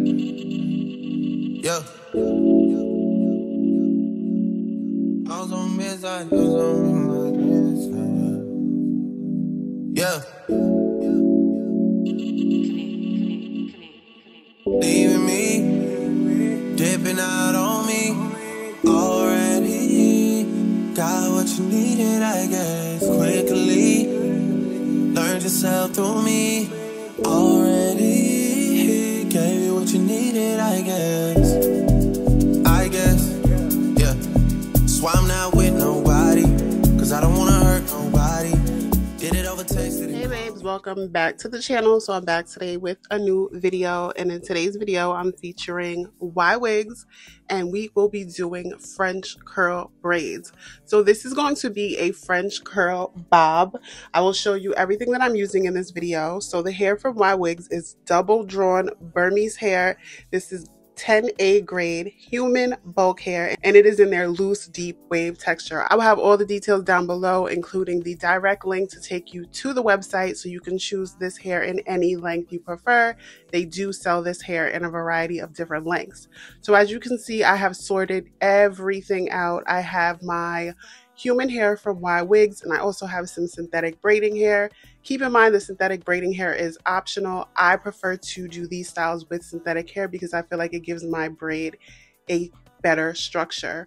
Yeah. Yeah. Leaving me, dipping out on me already. Got what you needed, I guess. Quickly learned yourself through me already. Gave you what you needed, I guess. Yeah. So I'm not with nobody, cause I don't wanna hurt nobody. Did it over text. Hey babes, welcome back to the channel. So I'm back today with a new video, and in today's video I'm featuring YWIGS, and we will be doing French curl braids. So this is going to be a French curl bob. I will show you everything that I'm using in this video. So the hair from YWIGS is double drawn Burmese hair. This is 10A grade human bulk hair, and it is in their loose deep wave texture. I will have all the details down below, including the direct link to take you to the website so you can choose this hair in any length you prefer. They do sell this hair in a variety of different lengths. So as you can see, I have sorted everything out. I have my human hair from YWIGS, and I also have some synthetic braiding hair. Keep in mind the synthetic braiding hair is optional. I prefer to do these styles with synthetic hair because I feel like it gives my braid a better structure.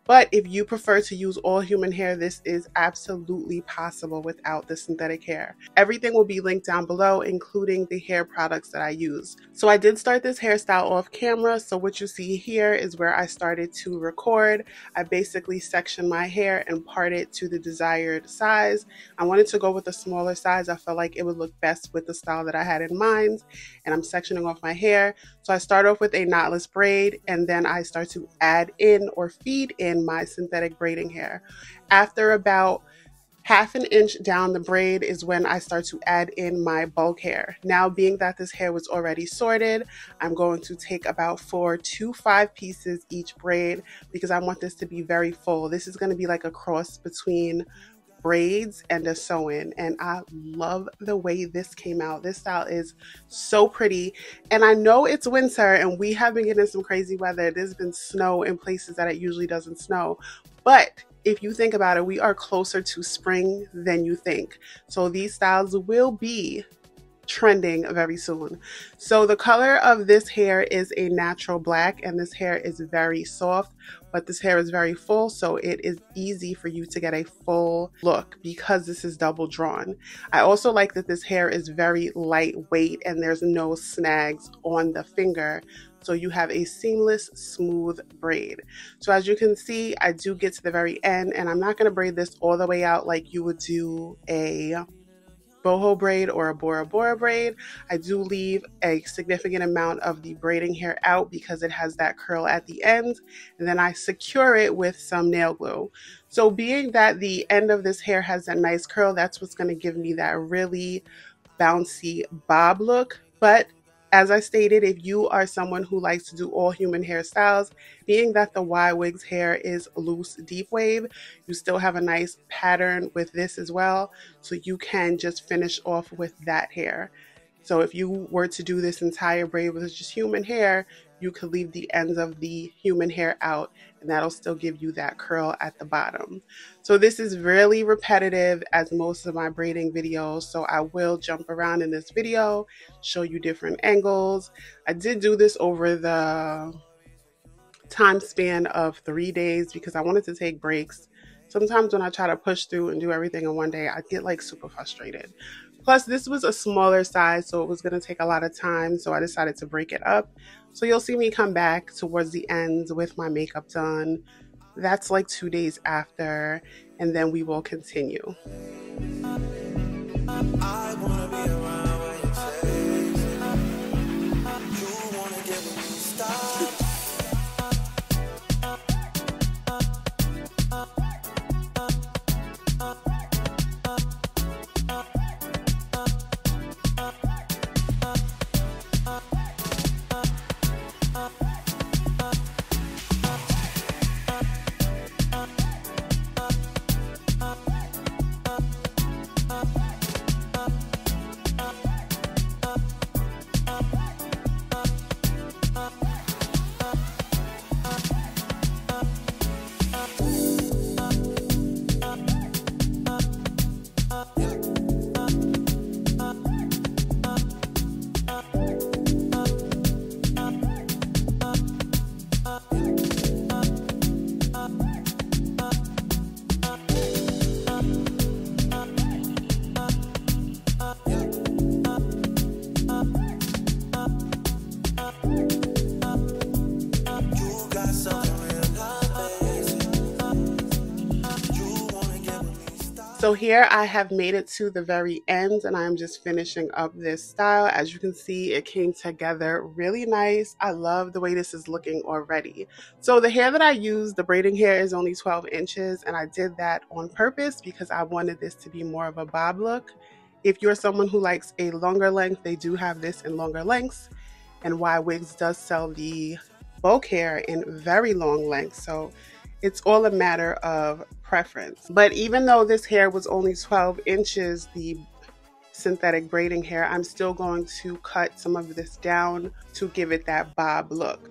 But if you prefer to use all human hair, this is absolutely possible without the synthetic hair. Everything will be linked down below, including the hair products that I use. So I did start this hairstyle off camera. So what you see here is where I started to record. I basically sectioned my hair and part it to the desired size. I wanted to go with a smaller size. I felt like it would look best with the style that I had in mind. And I'm sectioning off my hair. So I start off with a knotless braid, and then I start to add in or feed in my synthetic braiding hair. After about ½ an inch down the braid is when I start to add in my bulk hair. Now, being that this hair was already sorted, I'm going to take about 4 to 5 pieces each braid because I want this to be very full. This is going to be like a cross between braids and a sew-in, and I love the way this came out. This style is so pretty, and I know it's winter and we have been getting some crazy weather. There's been snow in places that it usually doesn't snow, but if you think about it, we are closer to spring than you think. So these styles will be trending very soon. So the color of this hair is a natural black, and this hair is very soft, but this hair is very full, so it is easy for you to get a full look because this is double drawn. I also like that this hair is very lightweight and there's no snags on the finger, so you have a seamless, smooth braid. So as you can see, I do get to the very end, and I'm not going to braid this all the way out like you would do a boho braid or a Bora Bora braid. I do leave a significant amount of the braiding hair out because it has that curl at the end, and then I secure it with some nail glue. So being that the end of this hair has that nice curl, that's what's going to give me that really bouncy bob look. But as I stated, if you are someone who likes to do all human hairstyles, being that the YWIGS hair is loose deep wave, you still have a nice pattern with this as well. So you can just finish off with that hair. So if you were to do this entire braid with just human hair, you could leave the ends of the human hair out, and that'll still give you that curl at the bottom. So this is really repetitive as most of my braiding videos, so I will jump around in this video, show you different angles. I did do this over the time span of 3 days because I wanted to take breaks. Sometimes when I try to push through and do everything in one day, I get like super frustrated. Plus, this was a smaller size, so it was going to take a lot of time, so I decided to break it up. So you'll see me come back towards the end with my makeup done. That's like 2 days after, and then we will continue. I wanna be around when you chase it. You wanna get when you stop. So here I have made it to the very end and I'm just finishing up this style. As you can see, it came together really nice. I love the way this is looking already. So the hair that I used, the braiding hair, is only 12 inches and I did that on purpose because I wanted this to be more of a bob look. If you're someone who likes a longer length, they do have this in longer lengths, and YWIGS does sell the bulk hair in very long lengths. So it's all a matter of preference. But even though this hair was only 12 inches, the synthetic braiding hair, I'm still going to cut some of this down to give it that bob look.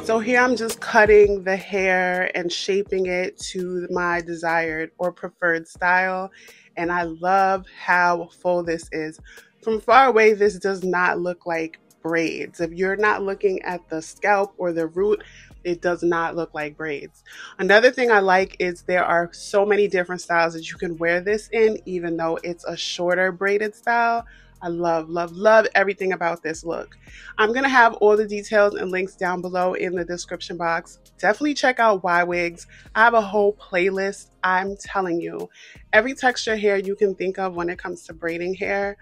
So here I'm just cutting the hair and shaping it to my desired or preferred style. And I love how full this is. From far away, this does not look like braids. If you're not looking at the scalp or the root, it does not look like braids. Another thing I like is there are so many different styles that you can wear this in, even though it's a shorter braided style. I love, love, love everything about this look. I'm going to have all the details and links down below in the description box. Definitely check out YWIGS. I have a whole playlist. I'm telling you, every texture hair you can think of when it comes to braiding hair,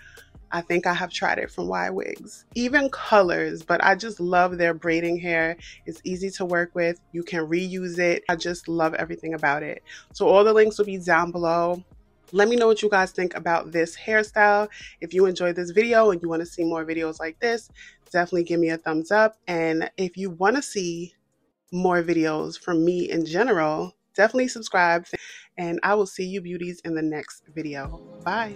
I think I have tried it from YWIGS. Even colors, but I just love their braiding hair. It's easy to work with. You can reuse it. I just love everything about it. So all the links will be down below. Let me know what you guys think about this hairstyle. If you enjoyed this video and you want to see more videos like this, definitely give me a thumbs up. And if you want to see more videos from me in general, definitely subscribe. And I will see you beauties in the next video. Bye.